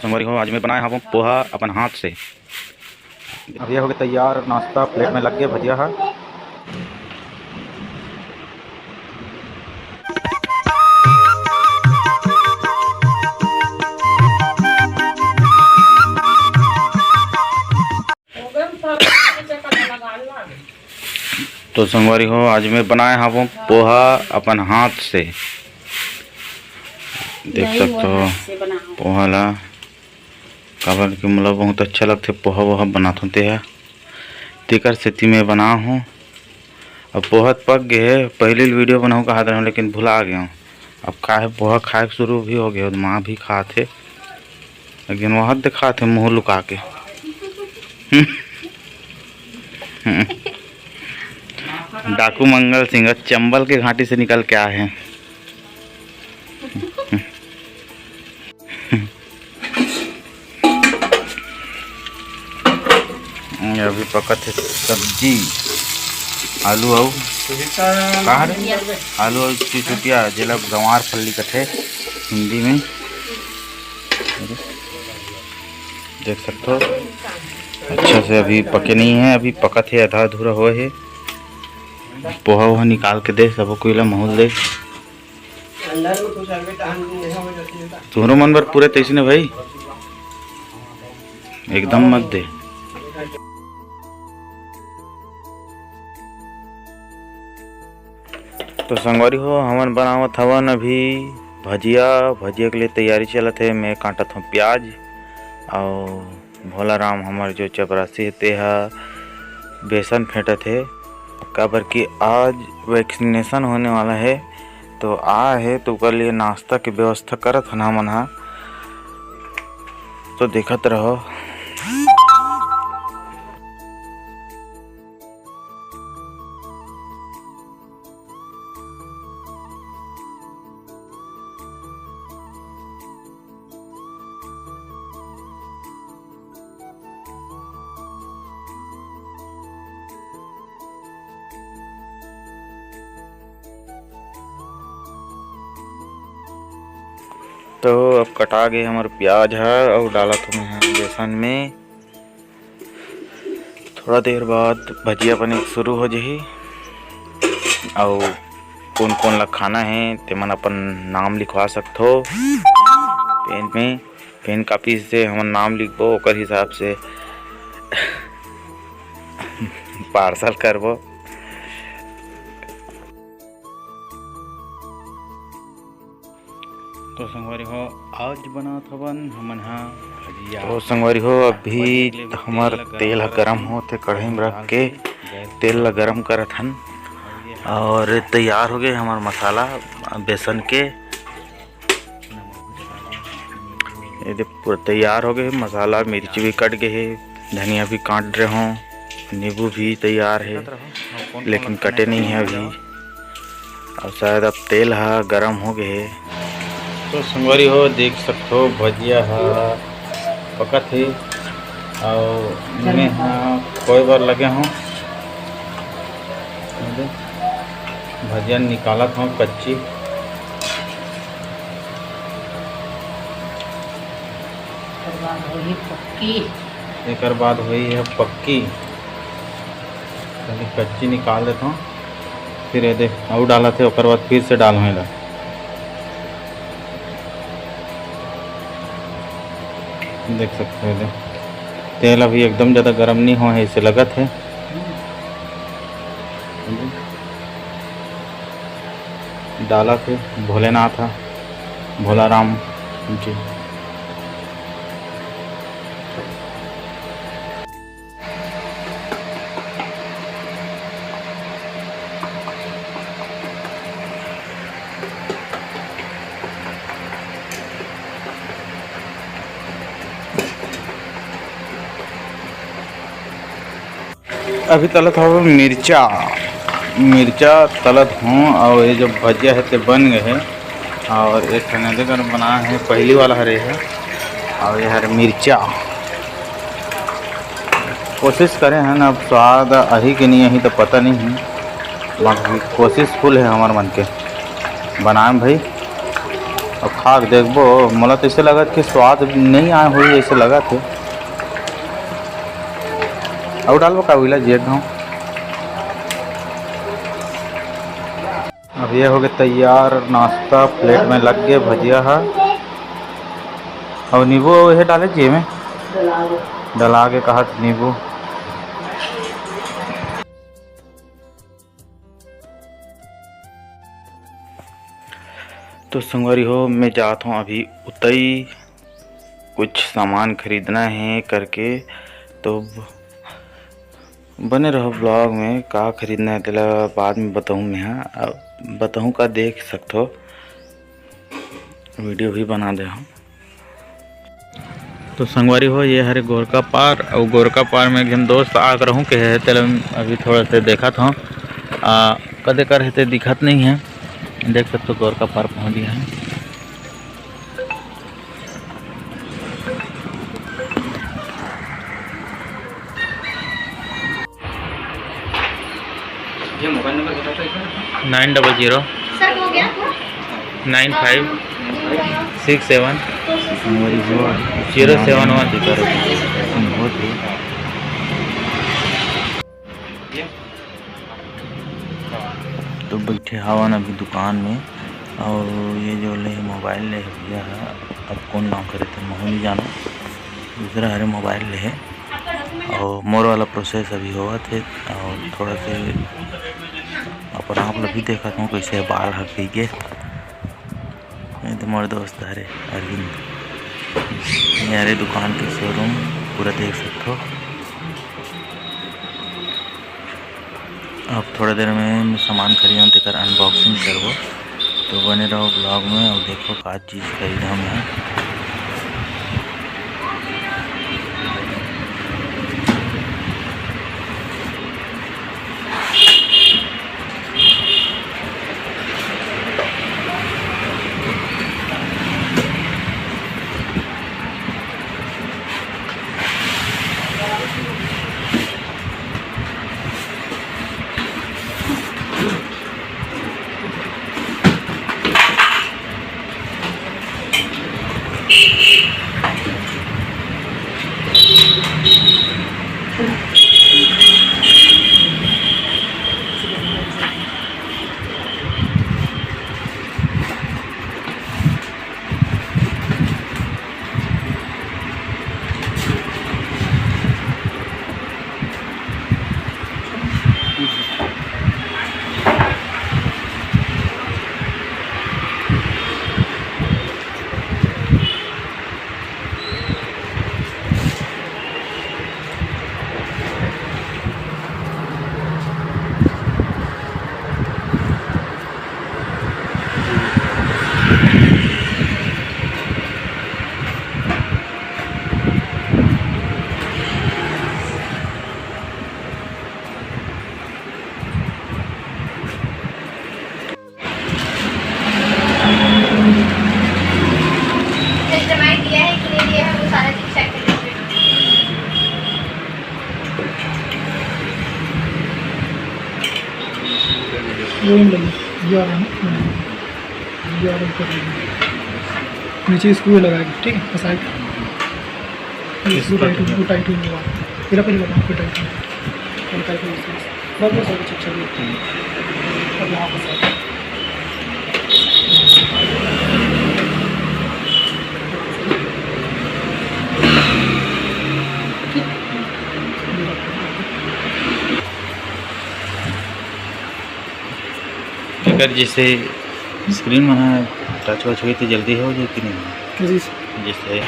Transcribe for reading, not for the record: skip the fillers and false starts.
संगवारी हो, आज मैं बनाया हूँ पोहा अपन हाथ से। अब ये हो गया तैयार, नाश्ता प्लेट में लग गया, भजिया है। तो संगवारी हो, आज मैं बनाया हूँ पोहा अपन हाथ से। देख सकते हो पोहा ला काबर के मोला बहुत अच्छा लगते पोहा वोहा बनात होते है, तेकर सेती में बना हूँ। अब पोहा पक गए, पहले वीडियो बनाऊँ कहा था लेकिन भुला गया हूँ। अब खाए पोहा खाए शुरू भी हो गए, माँ भी खाते लेकिन वह दिखा थे मुँह लुका के। डाकू मंगल सिंह चंबल के घाटी से निकल के आए हैं। अभी पकत है सब्जी, आलू और आलू और चुटिया जिला गंवार फल्ली कथे हिंदी में देख सकते हो। अच्छा से अभी पके नहीं है, अभी पकत है, आधा अधूरा हुआ है। पोहा वोहा निकाल के दे सबको कोयला महूल दे तुम्हारो मन बर पूरे तैसे ने भाई, एकदम मत दे। तो संगवारी हो, हमन बनावत हवन अभी भजिया के लिए तैयारी चलत है। मैं काटत हूँ प्याज और भोला राम हमारे जो चपरासी है ते बेसन फेंटत है, काबर कि आज वैक्सीनेशन होने वाला है। तो आ है तो कर लिए नाश्ता की व्यवस्था करत हन हमन हा, तो देखत रहो। तो अब कटा गए हमारे प्याज है और डाला तो मैं बेसन में। थोड़ा देर बाद भजिया बने शुरू हो जाही और कौन कौन ला खाना है ते मन अपन नाम लिखवा सकते हो पेन में। पेन कापी से हम नाम लिखबो, ओकर हिसाब से पार्सल करबो। तो संगवारी हो, आज बना थवन हमन हा भजिया। तो संगवारी हो, अभी हमार तेल गरम होते कढ़ाई में रख के तेल ला गरम करत हन और तैयार हो गए हमार मसाला बेसन के। ये पूरा तैयार हो गए मसाला, मिर्च भी कट गए है, धनिया भी काट रहे हों, नींबू भी तैयार है लेकिन कटे नहीं है अभी। और शायद अब तेल हा गरम हो गए। तो संगवारी हो, देख सकते हो भजिया पकत है और मैं कोई बार लगे हूँ भजिया निकालत हूँ कच्ची। एक बाद हुई है पक्की, कच्ची निकाल देता हूँ, फिर ये दे और डाला थे और बाद फिर से डाल देख सकते हो। तेल अभी एकदम ज़्यादा गर्म नहीं हुआ है, इसे लगत है। डाला थे भोलेनाथ भोला राम जी। अभी तलत हो मिर्चा तलत हूँ और ये जो भजिया है ते बन गए हैं। और एक ठंडे कर बना है, पहली वाला हरे है और ये हर मिर्चा कोशिश करें हैं ना। अब स्वाद अही के नहीं अही तो पता नहीं है, बाकी कोशिश फुल है हमारे मन के बनाए भाई। अब खा के देखबो, मोला तो ऐसे लगा कि स्वाद नहीं आए हुई ऐसे लगा थे। और डालबो का उला जे गाँव। अब ये हो गया तैयार नाश्ता, प्लेट में लग गए भजिया है और नींबू ये डाले जी में डला के कहा नींबू। तो संगवारी हो, मैं जाता हूँ अभी उतई, कुछ सामान खरीदना है करके। तो बने रहो ब्लॉग में, का खरीदना है तेला बाद में बताऊँ। मैं बताऊँ का देख सकते हो, वीडियो भी बना दे हम। तो संगवारी हो, ये हरे गोरका पार और गोरका पार में एक दोस्त आग रहूँ के है तेल अभी थोड़ा से देखा था कदे कर है दिखत नहीं है। देख सकते हो गोरका पार पहुँच गया है। ये मोबाइल नंबर बता दो 900 9567 071 दिखा रहे। तो बैठे हवन अभी दुकान में, और ये जो ले मोबाइल ले भैया है, अब कौन नाम करे थे मैं नहीं जाना, दूसरा हरे मोबाइल ले है। और मोर वाला प्रोसेस अभी हुआ थे, और थोड़ा से अपना आप लोग भी देखा था कैसे बाल हक गए। तो मोर दोस्त हरे अरविंद, यारे दुकान के शोरूम पूरा देख सकते हो। अब थोड़ा देर में सामान खरीदा तेकर अनबॉक्सिंग करबो, तो बने रहो ब्लॉग में और देखो का चीज़ खरीदा मैं। नीचे स्क्रू लगाएगी, ठीक है, फंसा के टाइट होगा, फिर अपन लगा फिर टाइट होगा, सब कुछ अच्छा है। अब यहाँ फंसा अगर जैसे स्क्रीन में टच वच हुई तो जल्दी हो जाए कि नहीं? जैसे